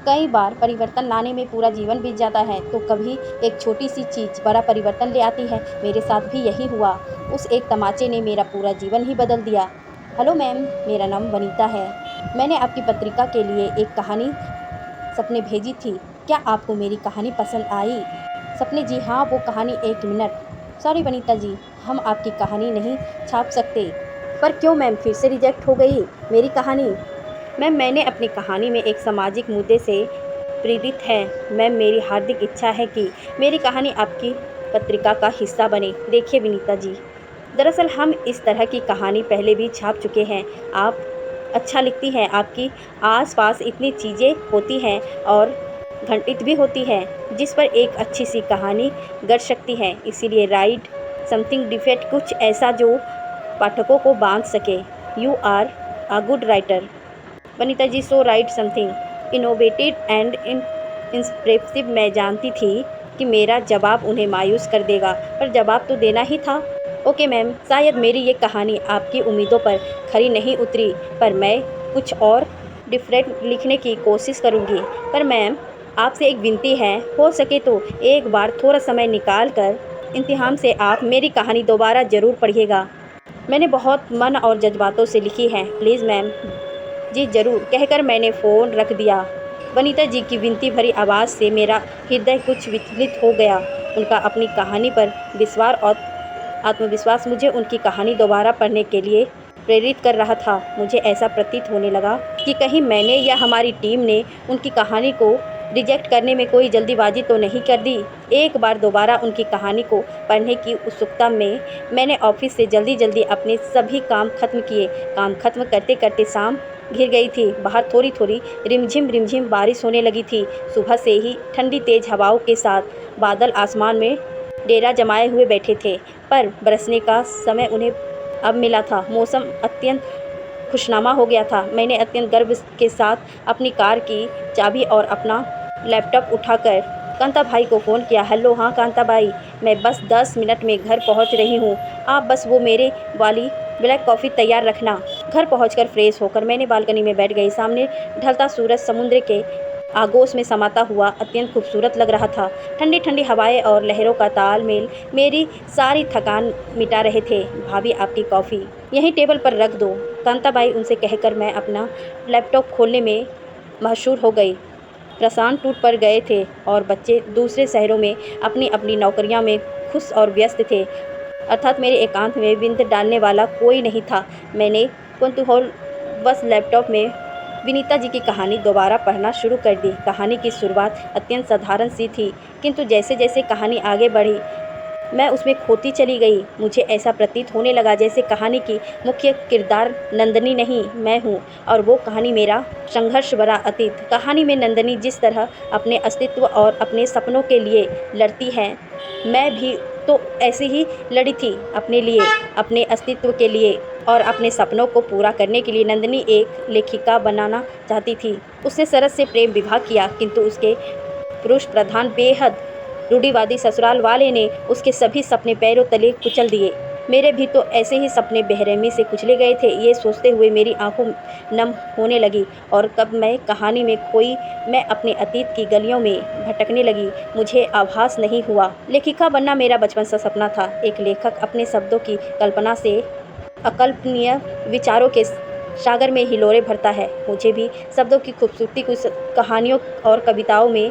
कई बार परिवर्तन लाने में पूरा जीवन बीत जाता है तो कभी एक छोटी सी चीज़ बड़ा परिवर्तन ले आती है। मेरे साथ भी यही हुआ। उस एक तमाचे ने मेरा पूरा जीवन ही बदल दिया। हेलो मैम, मेरा नाम वनीता है। मैंने आपकी पत्रिका के लिए एक कहानी सपने भेजी थी। क्या आपको मेरी कहानी पसंद आई? सपने, जी हाँ, वो कहानी। एक मिनट। सॉरी वनीता जी, हम आपकी कहानी नहीं छाप सकते। पर क्यों मैम, फिर से रिजेक्ट हो गई मेरी कहानी? मैम, मैंने अपनी कहानी में एक सामाजिक मुद्दे से प्रेरित है। मैम, मेरी हार्दिक इच्छा है कि मेरी कहानी आपकी पत्रिका का हिस्सा बने। देखिए विनीता जी, दरअसल हम इस तरह की कहानी पहले भी छाप चुके हैं। आप अच्छा लिखती हैं, आपकी आसपास इतनी चीज़ें होती हैं और घटित भी होती हैं जिस पर एक अच्छी सी कहानी गढ़ सकती है। इसीलिए राइट समथिंग डिफेक्ट, कुछ ऐसा जो पाठकों को बांध सके। You are a good writer Vanita ji, so write something innovative and inspirative. मैं जानती थी कि मेरा जवाब उन्हें मायूस कर देगा, पर जवाब तो देना ही था। ओके मैम, शायद मेरी ये कहानी आपकी उम्मीदों पर खरी नहीं उतरी, पर मैं कुछ और डिफरेंट लिखने की कोशिश करूँगी। पर मैम, आपसे एक विनती है, हो सके तो एक बार थोड़ा समय निकाल कर इम्तिहान से आप मेरी कहानी दोबारा ज़रूर पढ़िएगा। मैंने बहुत मन और जज्बातों से लिखी है, प्लीज़ मैम। जी ज़रूर, कहकर मैंने फ़ोन रख दिया। वनीता जी की विनती भरी आवाज़ से मेरा हृदय कुछ विचलित हो गया। उनका अपनी कहानी पर विश्वास और आत्मविश्वास मुझे उनकी कहानी दोबारा पढ़ने के लिए प्रेरित कर रहा था। मुझे ऐसा प्रतीत होने लगा कि कहीं मैंने या हमारी टीम ने उनकी कहानी को रिजेक्ट करने में कोई जल्दीबाजी तो नहीं कर दी। एक बार दोबारा उनकी कहानी को पढ़ने की उत्सुकता में मैंने ऑफिस से जल्दी अपने सभी काम खत्म किए। काम खत्म करते करते शाम घिर गई थी। बाहर थोड़ी थोड़ी रिमझिम बारिश होने लगी थी। सुबह से ही ठंडी तेज हवाओं के साथ बादल आसमान में डेरा जमाए हुए बैठे थे, पर बरसने का समय उन्हें अब मिला था। मौसम अत्यंत खुशनुमा हो गया था। मैंने अत्यंत गर्व के साथ अपनी कार की चाबी और अपना लैपटॉप उठाकर कांता भाई को फ़ोन किया। हेलो, हाँ कांता भाई, मैं बस 10 मिनट में घर पहुंच रही हूँ। आप बस वो मेरे वाली ब्लैक कॉफ़ी तैयार रखना। घर पहुंचकर फ्रेश होकर मैंने बालकनी में बैठ गई। सामने ढलता सूरज समुद्र के आगोश में समाता हुआ अत्यंत खूबसूरत लग रहा था। ठंडी ठंडी हवाएं और लहरों का तालमेल मेरी सारी थकान मिटा रहे थे। भाभी, आपकी कॉफ़ी यहीं टेबल पर रख दो, कांताबाई उनसे कहकर मैं अपना लैपटॉप खोलने में मशहूर हो गई। प्रशांत टूट पर गए थे और बच्चे दूसरे शहरों में अपनी अपनी नौकरियों में खुश और व्यस्त थे। अर्थात मेरे एकांत में बिंद डालने वाला कोई नहीं था। मैंने कुतूहल बस लैपटॉप में विनीता जी की कहानी दोबारा पढ़ना शुरू कर दी। कहानी की शुरुआत अत्यंत साधारण सी थी, किंतु जैसे जैसे कहानी आगे बढ़ी मैं उसमें खोती चली गई। मुझे ऐसा प्रतीत होने लगा जैसे कहानी की मुख्य किरदार नंदनी नहीं, मैं हूँ, और वो कहानी मेरा संघर्ष भरा अतीत। कहानी में नंदनी जिस तरह अपने अस्तित्व और अपने सपनों के लिए लड़ती है, मैं भी तो ऐसे ही लड़ी थी अपने लिए, अपने अस्तित्व के लिए और अपने सपनों को पूरा करने के लिए। नंदनी एक लेखिका बनाना चाहती थी। उसने शरद से प्रेम विवाह किया, किंतु उसके पुरुष प्रधान बेहद रूढ़िवादी ससुराल वाले ने उसके सभी सपने पैरों तले कुचल दिए। मेरे भी तो ऐसे ही सपने बेरहमी से कुचले गए थे। ये सोचते हुए मेरी आंखों नम होने लगी और कब मैं कहानी में खोई, मैं अपने अतीत की गलियों में भटकने लगी। मुझे आभास नहीं हुआ। लेखिका बनना मेरा बचपन सा सपना था। एक लेखक अपने शब्दों की कल्पना से अकल्पनीय विचारों के सागर में हिलोरे भरता है। मुझे भी शब्दों की खूबसूरती कुछ कहानियों और कविताओं में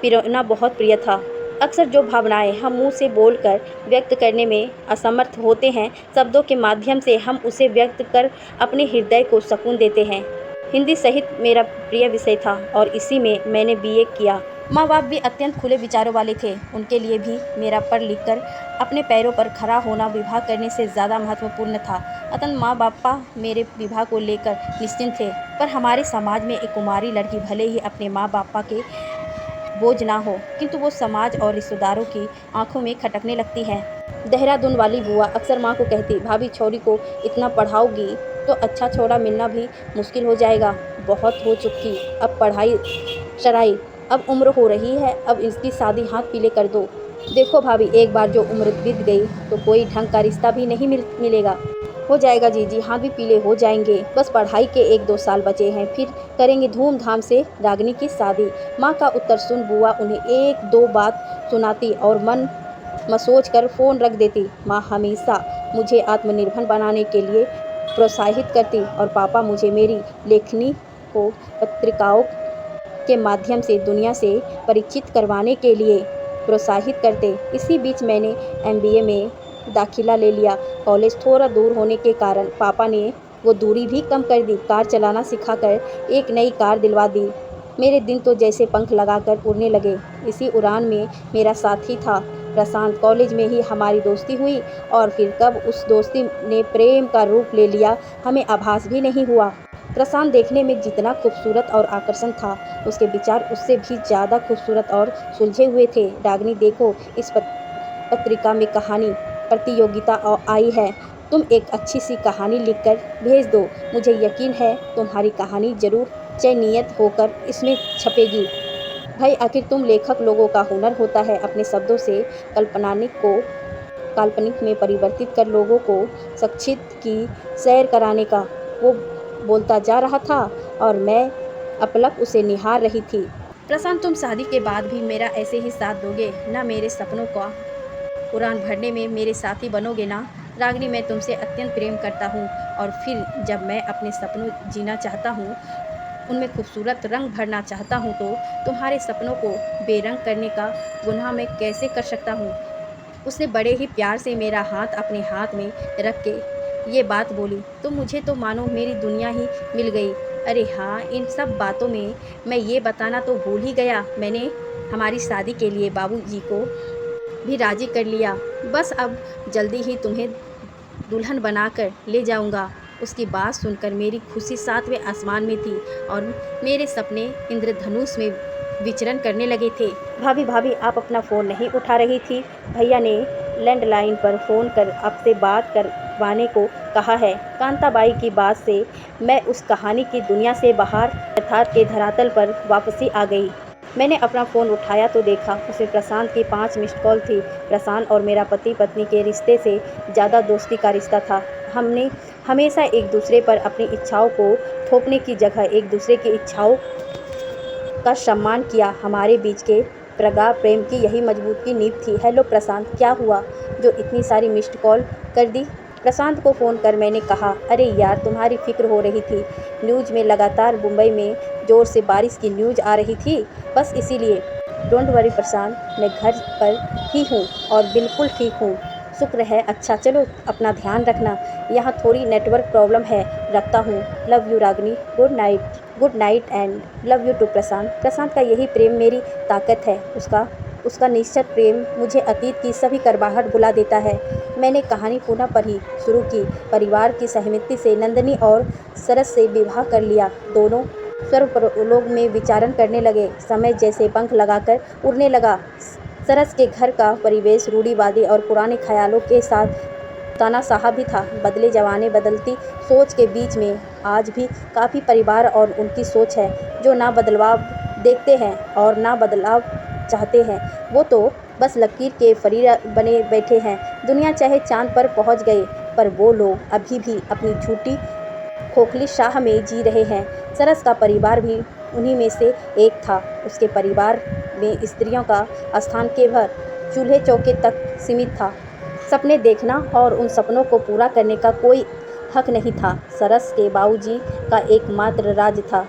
पिरोना बहुत प्रिय था। अक्सर जो भावनाएं हम मुंह से बोलकर व्यक्त करने में असमर्थ होते हैं, शब्दों के माध्यम से हम उसे व्यक्त कर अपने हृदय को सुकून देते हैं। हिंदी साहित्य मेरा प्रिय विषय था और इसी में मैंने बीए किया। माँ बाप भी अत्यंत खुले विचारों वाले थे। उनके लिए भी मेरा पढ़ लिख कर अपने पैरों पर खड़ा होना विवाह करने से ज़्यादा महत्वपूर्ण था। अतः माँ बापा मेरे विवाह को लेकर निश्चिंत थे। पर हमारे समाज में एक कुमारी लड़की भले ही अपने माँ बापा के बोझ ना हो, किंतु वो समाज और रिश्तेदारों की आंखों में खटकने लगती है। देहरादून वाली बुआ अक्सर माँ को कहती, भाभी छोरी को इतना पढ़ाओगी तो अच्छा छोरा मिलना भी मुश्किल हो जाएगा। बहुत हो चुकी अब पढ़ाई शराई, अब उम्र हो रही है, अब इसकी शादी हाथ पीले कर दो। देखो भाभी, एक बार जो उम्र बीत गई तो कोई ढंग का रिश्ता भी नहीं मिलेगा। हो जाएगा जीजी, हाथ भी पीले हो जाएंगे। बस पढ़ाई के 1-2 साल बचे हैं, फिर करेंगे धूमधाम से रागिनी की शादी। माँ का उत्तर सुन बुआ उन्हें 1-2 बात सुनाती और मन मसोच कर फ़ोन रख देती। माँ हमेशा मुझे आत्मनिर्भर बनाने के लिए प्रोत्साहित करती और पापा मुझे मेरी लेखनी को पत्रिकाओं के माध्यम से दुनिया से परिचित करवाने के लिए प्रोत्साहित करते। इसी बीच मैंने एमबीए में दाखिला ले लिया। कॉलेज थोड़ा दूर होने के कारण पापा ने वो दूरी भी कम कर दी। कार चलाना सिखाकर एक नई कार दिलवा दी। मेरे दिन तो जैसे पंख लगाकर उड़ने लगे। इसी उड़ान में मेरा साथी था प्रशांत। कॉलेज में ही हमारी दोस्ती हुई और फिर कब उस दोस्ती ने प्रेम का रूप ले लिया, हमें आभास भी नहीं हुआ। प्रशांत देखने में जितना खूबसूरत और आकर्षक था, उसके विचार उससे भी ज़्यादा खूबसूरत और सुलझे हुए थे। रागिनी देखो, इस पत्रिका में कहानी प्रतियोगिता आई है, तुम एक अच्छी सी कहानी लिखकर भेज दो। मुझे यकीन है तुम्हारी कहानी जरूर चयनित होकर इसमें छपेगी। भाई आखिर तुम लेखक लोगों का हुनर होता है अपने शब्दों से काल्पनिक को काल्पनिक में परिवर्तित कर लोगों को सचित्र की सैर कराने का। वो बोलता जा रहा था और मैं अपलक उसे निहार रही थी। प्रशांत, तुम शादी के बाद भी मेरा ऐसे ही साथ दोगे ना? मेरे सपनों का उड़ान भरने में मेरे साथी बनोगे ना? रागिनी, मैं तुमसे अत्यंत प्रेम करता हूँ और फिर जब मैं अपने सपनों जीना चाहता हूँ, उनमें खूबसूरत रंग भरना चाहता हूँ, तो तुम्हारे सपनों को बेरंग करने का गुनाह मैं कैसे कर सकता हूँ? उसने बड़े ही प्यार से मेरा हाथ अपने हाथ में रख के ये बात बोली। तो मुझे तो मानो मेरी दुनिया ही मिल गई। अरे हाँ, इन सब बातों में मैं ये बताना तो भूल ही गया, मैंने हमारी शादी के लिए बाबूजी को भी राजी कर लिया। बस अब जल्दी ही तुम्हें दुल्हन बनाकर ले जाऊंगा। उसकी बात सुनकर मेरी खुशी 7वें आसमान में थी और मेरे सपने इंद्रधनुष में विचरण करने लगे थे। भाभी भाभी, आप अपना फ़ोन नहीं उठा रही थी? भैया ने लैंडलाइन पर फ़ोन कर आपसे बात करवाने को कहा है। कांताबाई की बात से मैं उस कहानी की दुनिया से बाहर यथार्थ के धरातल पर वापसी आ गई। मैंने अपना फ़ोन उठाया तो देखा उसमें प्रशांत की 5 मिस्ड कॉल थी। प्रशांत और मेरा पति पत्नी के रिश्ते से ज़्यादा दोस्ती का रिश्ता था। हमने हमेशा एक दूसरे पर अपनी इच्छाओं को थोपने की जगह एक दूसरे की इच्छाओं का सम्मान किया। हमारे बीच के प्रगाढ़ प्रेम की यही मजबूती नींव थी। हेलो प्रशांत, क्या हुआ जो इतनी सारी मिस्ड कॉल कर दी? प्रशांत को फ़ोन कर मैंने कहा, अरे यार, तुम्हारी फिक्र हो रही थी। न्यूज़ में लगातार मुंबई में ज़ोर से बारिश की न्यूज़ आ रही थी, बस इसीलिए। डोंट वरी प्रशांत, मैं घर पर ही हूँ और बिल्कुल ठीक हूँ, शुक्र है। अच्छा चलो, अपना ध्यान रखना। यहाँ थोड़ी नेटवर्क प्रॉब्लम है, रखता हूँ। Love you Ragini, good night. Good night and love you too Prashant. Prashant का यही प्रेम मेरी ताकत है। उसका निश्चित प्रेम मुझे अतीत की सभी करवाहट भुला देता है। मैंने कहानी पुनः पढ़ी शुरू की। परिवार की सहमति से नंदिनी और सरस से विवाह कर लिया। दोनों स्वर्गलोक में विचरण करने लगे। समय जैसे पंख लगाकर उड़ने लगा। सरस के घर का परिवेश रूढ़िवादी और पुराने ख्यालों के साथ तानाशाह भी था। बदले जमाने बदलती सोच के बीच में आज भी काफ़ी परिवार और उनकी सोच है जो ना बदलाव देखते हैं और ना बदलाव चाहते हैं। वो तो बस लकीर के फरीर बने बैठे हैं। दुनिया चाहे चांद पर पहुंच गई, पर वो लोग अभी भी अपनी झूठी खोखली शाह में जी रहे हैं। सरस का परिवार भी उन्हीं में से एक था। उसके परिवार में स्त्रियों का स्थान केवल चूल्हे चौके तक सीमित था। सपने देखना और उन सपनों को पूरा करने का कोई हक नहीं था। सरस के बाबूजी का एकमात्र राज था,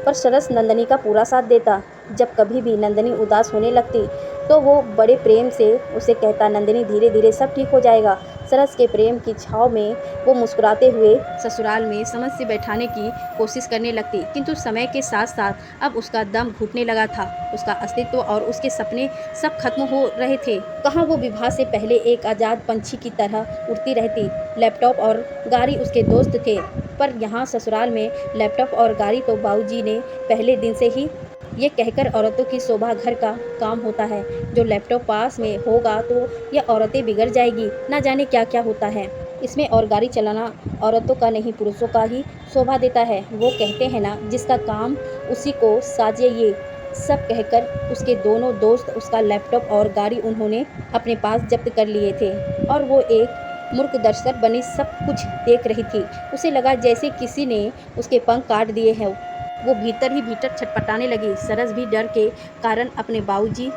पर सरस नंदिनी का पूरा साथ देता। जब कभी भी नंदिनी उदास होने लगती तो वो बड़े प्रेम से उसे कहता, नंदिनी धीरे धीरे सब ठीक हो जाएगा। सरस के प्रेम की छाँव में वो मुस्कुराते हुए ससुराल में समझ से बैठाने की कोशिश करने लगती, किंतु समय के साथ साथ अब उसका दम घुटने लगा था। उसका अस्तित्व और उसके सपने सब खत्म हो रहे थे। कहाँ वो विवाह से पहले एक आज़ाद पंछी की तरह उड़ती रहती। लैपटॉप और गाड़ी उसके दोस्त थे, पर यहाँ ससुराल में लैपटॉप और गाड़ी तो बाबूजी ने पहले दिन से ही ये कहकर औरतों की शोभा घर का काम होता है। जो लैपटॉप पास में होगा तो ये औरतें बिगड़ जाएगी, ना जाने क्या क्या होता है इसमें। और गाड़ी चलाना औरतों का नहीं, पुरुषों का ही शोभा देता है। वो कहते हैं ना, जिसका काम उसी को साजे। ये सब कहकर उसके दोनों दोस्त उसका लैपटॉप और गाड़ी उन्होंने अपने पास जब्त कर लिए थे और वो एक मूर्ख दर्शक बनी सब कुछ देख रही थी। उसे लगा जैसे किसी ने उसके पंख काट दिए हैं। वो भीतर ही भीतर छटपटाने लगी। सरस भी डर के कारण अपने बाबूजी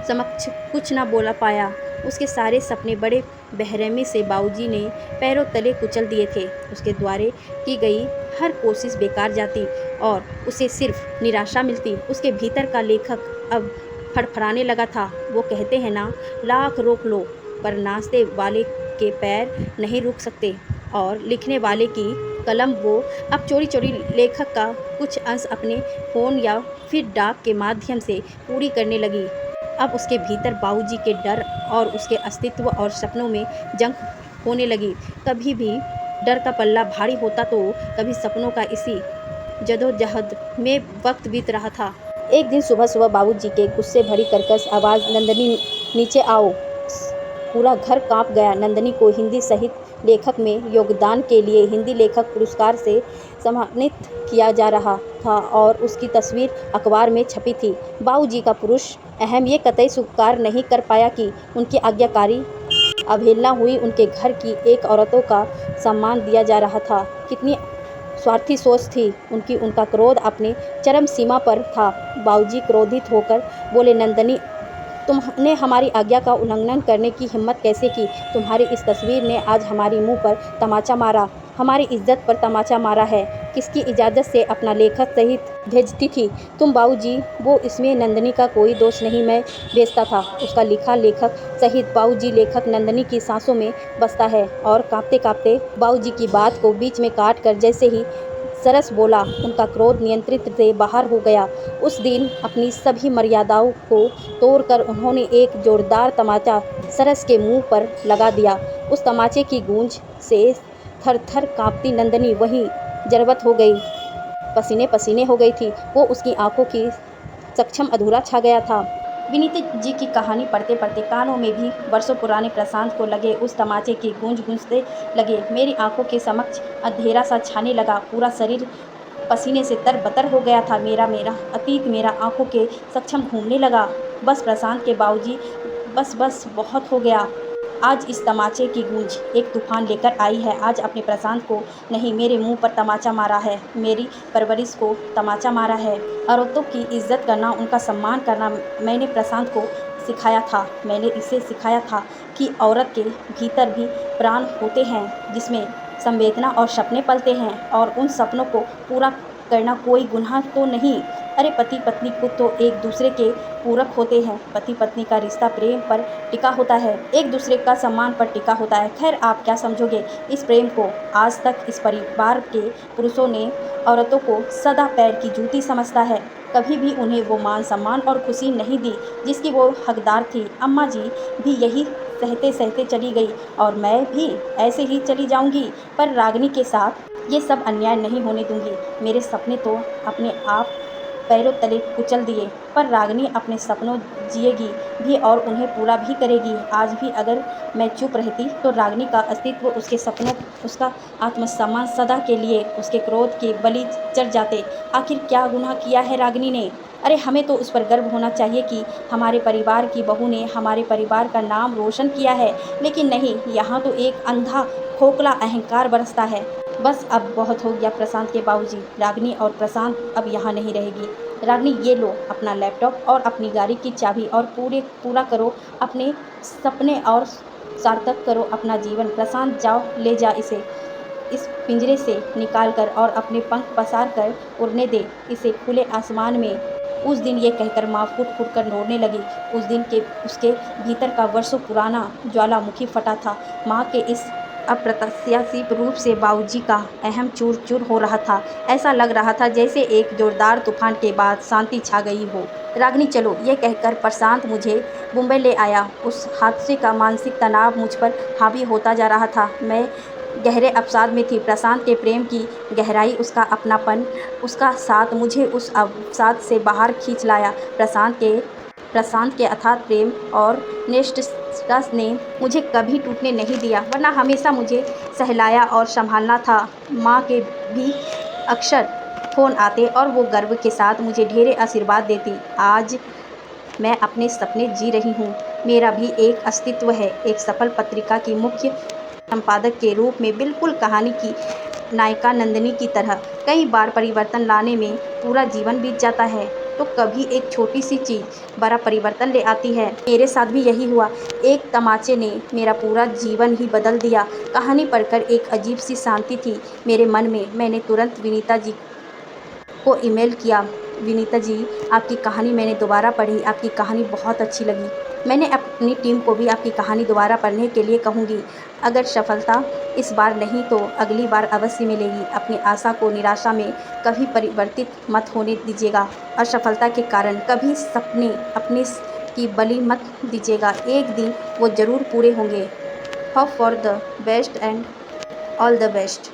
समक्ष कुछ न बोल पाया। उसके सारे सपने बड़े बेरहमी से बाबूजी ने पैरों तले कुचल दिए थे। उसके द्वारा की गई हर कोशिश बेकार जाती और उसे सिर्फ निराशा मिलती। उसके भीतर का लेखक अब फड़फड़ाने लगा था। वो कहते हैं ना, लाख रोक लो पर नाचते वाले के पैर नहीं रुक सकते। और लिखने वाले की कलम वो अब चोरी चोरी लेखक का कुछ अंश अपने फ़ोन या फिर डाक के माध्यम से पूरी करने लगी। अब उसके भीतर बाबूजी के डर और उसके अस्तित्व और सपनों में जंग होने लगी। कभी भी डर का पल्ला भारी होता तो कभी सपनों का इसी जदोजहद में वक्त बीत रहा था। एक दिन सुबह सुबह बाबूजी के गुस्से भरी कर्कश आवाज़, नंदनी नीचे आओ। पूरा घर कांप गया। नंदनी को हिंदी साहित्य लेखक में योगदान के लिए हिंदी लेखक पुरस्कार से सम्मानित किया जा रहा था और उसकी तस्वीर अखबार में छपी थी। बाबूजी का पुरुष अहम ये कतई स्वीकार नहीं कर पाया कि उनकी आज्ञाकारी अवहेलना हुई। उनके घर की एक औरतों का सम्मान दिया जा रहा था। कितनी स्वार्थी सोच थी उनकी। उनका क्रोध अपने चरम सीमा पर था। बाबूजी क्रोधित होकर बोले, नंदनी, तुमने हमारी आज्ञा का उल्लंघन करने की हिम्मत कैसे की? तुम्हारी इस तस्वीर ने आज हमारी मुंह पर तमाचा मारा, हमारी इज्जत पर तमाचा मारा है। किसकी इजाज़त से अपना लेखक सहित भेजती थी तुम? बाबूजी, वो इसमें नंदनी का कोई दोष नहीं। मैं भेजता था उसका लिखा लेखक सहित। बाबूजी, लेखक नंदनी की सांसों में बसता है। और काँपते काँपते बाबूजी की बात को बीच में काट कर जैसे ही सरस बोला, उनका क्रोध नियंत्रित से बाहर हो गया। उस दिन अपनी सभी मर्यादाओं को तोड़कर उन्होंने एक जोरदार तमाचा सरस के मुंह पर लगा दिया। उस तमाचे की गूंज से थर-थर कांपती नंदनी वहीं जरबत हो गई, पसीने पसीने हो गई थी। वो उसकी आंखों की सक्षम अधूरा छा गया था। विनीत जी की कहानी पढ़ते पढ़ते कानों में भी वर्षों पुराने प्रशांत को लगे उस तमाचे की गूंज गूंजते लगे। मेरी आंखों के समक्ष अंधेरा सा छाने लगा। पूरा शरीर पसीने से तरबतर हो गया था। मेरा मेरा अतीत मेरा आंखों के सक्षम घूमने लगा। बस प्रशांत के बाबूजी, बस बस बहुत हो गया। आज इस तमाचे की गूंज एक तूफान लेकर आई है। आज अपने प्रशांत को नहीं, मेरे मुंह पर तमाचा मारा है। मेरी परवरिश को तमाचा मारा है। औरतों की इज्जत करना, उनका सम्मान करना मैंने प्रशांत को सिखाया था। मैंने इसे सिखाया था कि औरत के भीतर भी प्राण होते हैं, जिसमें संवेदना और सपने पलते हैं, और उन सपनों को पूरा करना कोई गुनाह तो नहीं। अरे, पति पत्नी को तो एक दूसरे के पूरक होते हैं। पति पत्नी का रिश्ता प्रेम पर टिका होता है, एक दूसरे का सम्मान पर टिका होता है। खैर, आप क्या समझोगे इस प्रेम को? आज तक इस परिवार के पुरुषों ने औरतों को सदा पैर की जूती समझता है। कभी भी उन्हें वो मान सम्मान और खुशी नहीं दी जिसकी वो हकदार थी। अम्मा जी भी यही सहते सहते चली गई और मैं भी ऐसे ही चली जाऊंगी, पर रागिनी के साथ ये सब अन्याय नहीं होने दूंगी। मेरे सपने तो अपने आप पैरों तले कुचल दिए, पर रागिनी अपने सपनों जिएगी भी और उन्हें पूरा भी करेगी। आज भी अगर मैं चुप रहती तो रागिनी का अस्तित्व, उसके सपनों, उसका आत्मसम्मान सदा के लिए उसके क्रोध के बलि चढ़ जाते। आखिर क्या गुनाह किया है रागिनी ने? अरे, हमें तो उस पर गर्व होना चाहिए कि हमारे परिवार की बहू ने हमारे परिवार का नाम रोशन किया है। लेकिन नहीं, यहाँ तो एक अंधा खोखला अहंकार बरसता है। बस अब बहुत हो गया प्रशांत के बाबूजी। रागिनी और प्रशांत अब यहाँ नहीं रहेगी। रागिनी, ये लो अपना लैपटॉप और अपनी गाड़ी की चाबी और पूरा करो अपने सपने और सार्थक करो अपना जीवन। प्रशांत, जाओ, ले जा इसे इस पिंजरे से निकाल कर और अपने पंख पसार कर उड़ने दे इसे खुले आसमान में। उस दिन ये कहकर माँ फूट फूट कर रोने लगी। उस दिन के उसके भीतर का वर्षों पुराना ज्वालामुखी फटा था। माँ के इस अप्रत्याशित रूप से बाबूजी का अहम चूर चूर हो रहा था। ऐसा लग रहा था जैसे एक जोरदार तूफान के बाद शांति छा गई हो। रागिनी, चलो, ये कहकर प्रशांत मुझे मुंबई ले आया। उस हादसे का मानसिक तनाव मुझ पर हावी होता जा रहा था। मैं गहरे अवसाद में थी। प्रशांत के प्रेम की गहराई, उसका अपनापन, उसका साथ मुझे उस अवसाद से बाहर खींच लाया। प्रशांत के अथाह प्रेम और निष्ठा ने मुझे कभी टूटने नहीं दिया, वरना हमेशा मुझे सहलाया और संभालना था। माँ के भी अक्सर फ़ोन आते और वो गर्व के साथ मुझे ढेरे आशीर्वाद देती। आज मैं अपने सपने जी रही हूँ। मेरा भी एक अस्तित्व है, एक सफल पत्रिका की मुख्य संपादक के रूप में बिल्कुल कहानी की नायिका नंदिनी की तरह कई बार परिवर्तन लाने में पूरा जीवन बीत जाता है, तो कभी एक छोटी सी चीज़ बड़ा परिवर्तन ले आती है। मेरे साथ भी यही हुआ। एक तमाचे ने मेरा पूरा जीवन ही बदल दिया। कहानी पढ़कर एक अजीब सी शांति थी मेरे मन में। मैंने तुरंत विनीता जी को ईमेल किया, विनीता जी, आपकी कहानी मैंने दोबारा पढ़ी, आपकी कहानी बहुत अच्छी लगी। मैंने अपनी टीम को भी आपकी कहानी दोबारा पढ़ने के लिए कहूँगी। अगर सफलता इस बार नहीं तो अगली बार अवश्य मिलेगी। अपनी आशा को निराशा में कभी परिवर्तित मत होने दीजिएगा। असफलता के कारण कभी सपने अपने की बलि मत दीजिएगा। एक दिन वो ज़रूर पूरे होंगे। Hope for the best and all the best.